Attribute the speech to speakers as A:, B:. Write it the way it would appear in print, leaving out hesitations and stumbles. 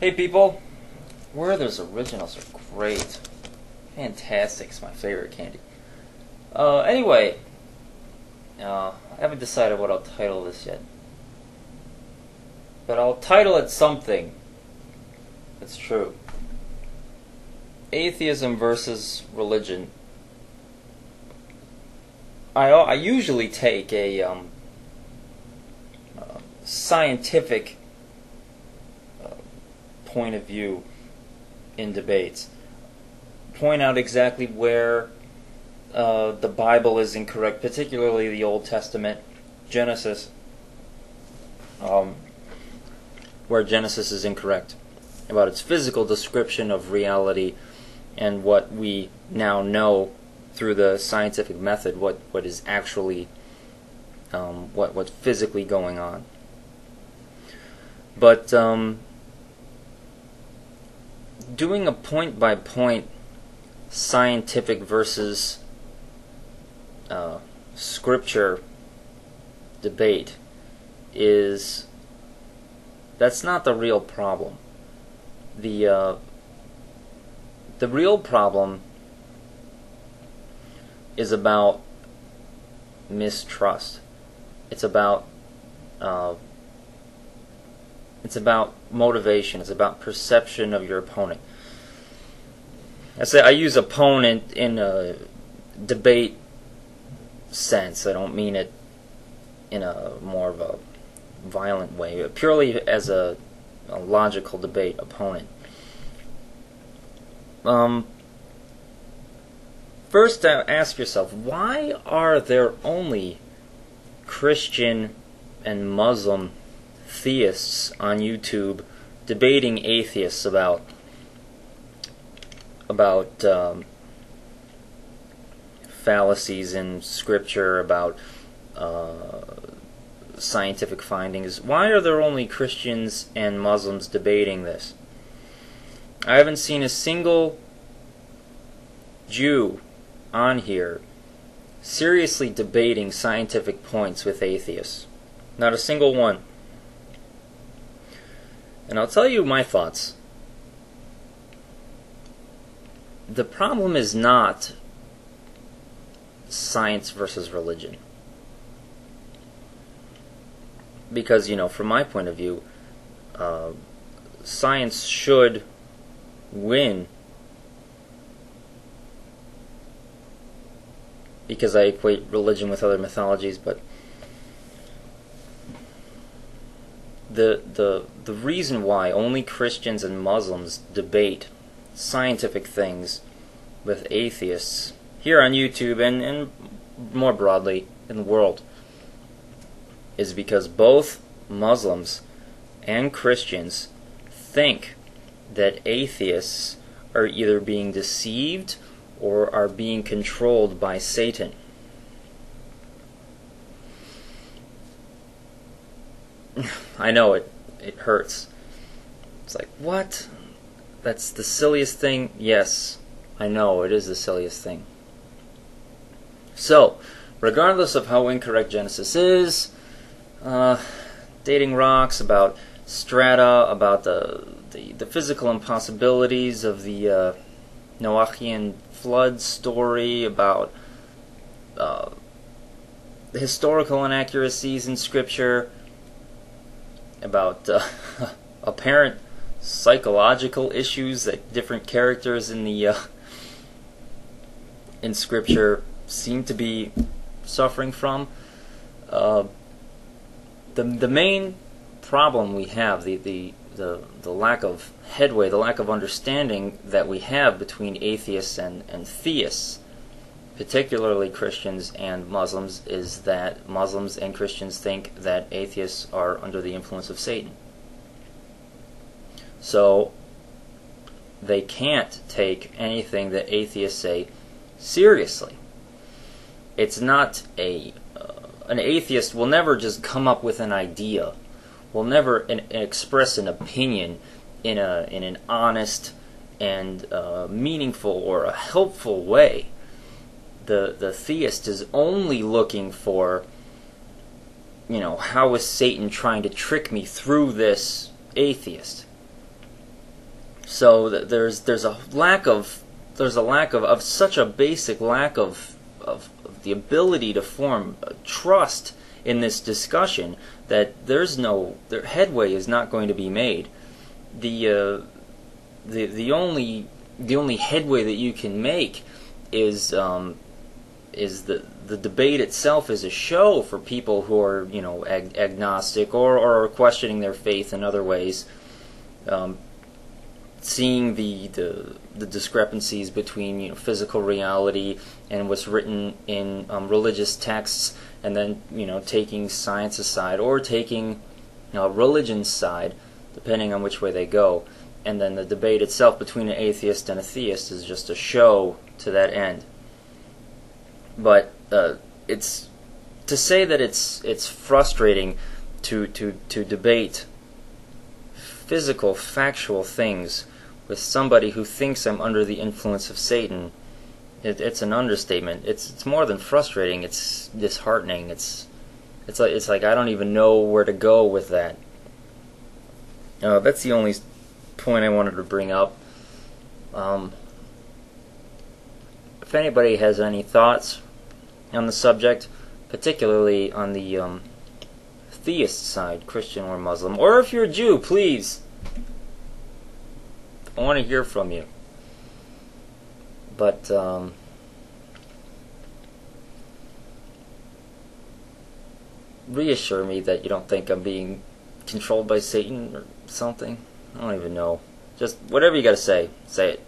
A: Hey people, Werther's Originals are great. Fantastic, it's my favorite candy. Anyway, I haven't decided what I'll title this yet. But I'll title it something that's true. Atheism versus religion. I usually take a scientific point of view in debates. Point out exactly where the Bible is incorrect, particularly the Old Testament, Genesis, where Genesis is incorrect about its physical description of reality and what we now know through the scientific method, what is actually what's physically going on. But doing a point-by-point scientific versus scripture debate that's not the real problem. The real problem is about mistrust. It's about motivation. It's about perception of your opponent. I use opponent in a debate sense. I don't mean it in a more of a violent way. Purely as a logical debate opponent. First, ask yourself, why are there only Christian and Muslim theists on YouTube debating atheists about fallacies in Scripture, about scientific findings? Why are there only Christians and Muslims debating this? I haven't seen a single Jew on here seriously debating scientific points with atheists. Not a single one. And I'll tell you my thoughts. The problem is not science versus religion. Because, from my point of view, science should win, because I equate religion with other mythologies, but the reason why only Christians and Muslims debate scientific things with atheists here on YouTube and more broadly in the world is because both Muslims and Christians think that atheists are either being deceived or are being controlled by Satan. I know it hurts. It's like, what? That's the silliest thing? Yes, I know, it is the silliest thing. So, regardless of how incorrect Genesis is, dating rocks, about strata, about the physical impossibilities of the Noachian flood story, about the historical inaccuracies in Scripture, about apparent psychological issues that different characters in the in Scripture seem to be suffering from. The main problem we have, the lack of headway, the lack of understanding that we have between atheists and theists, particularly Christians and Muslims, is that Muslims and Christians think that atheists are under the influence of Satan. So they can't take anything that atheists say seriously. It's not an atheist will never just come up with an idea, will never express an opinion in an honest and meaningful or a helpful way. The theist is only looking for, how is Satan trying to trick me through this atheist? So there's a lack of such a basic lack of the ability to form trust in this discussion that their headway is not going to be made. The only headway that you can make is the debate itself is a show for people who are agnostic or are questioning their faith in other ways. Seeing the discrepancies between physical reality and what's written in religious texts, and then taking science's side or taking religion's side, depending on which way they go. And then the debate itself between an atheist and a theist is just a show to that end. But it's to say that it's frustrating to debate physical, factual things with somebody who thinks I'm under the influence of Satan. It's an understatement. It's more than frustrating. It's disheartening. It's like I don't even know where to go with that. That's the only point I wanted to bring up. If anybody has any thoughts on the subject, particularly on the theist side, Christian or Muslim, or if you're a Jew, please, I want to hear from you. But reassure me that you don't think I'm being controlled by Satan or something. I don't even know. Just whatever you gotta say, say it.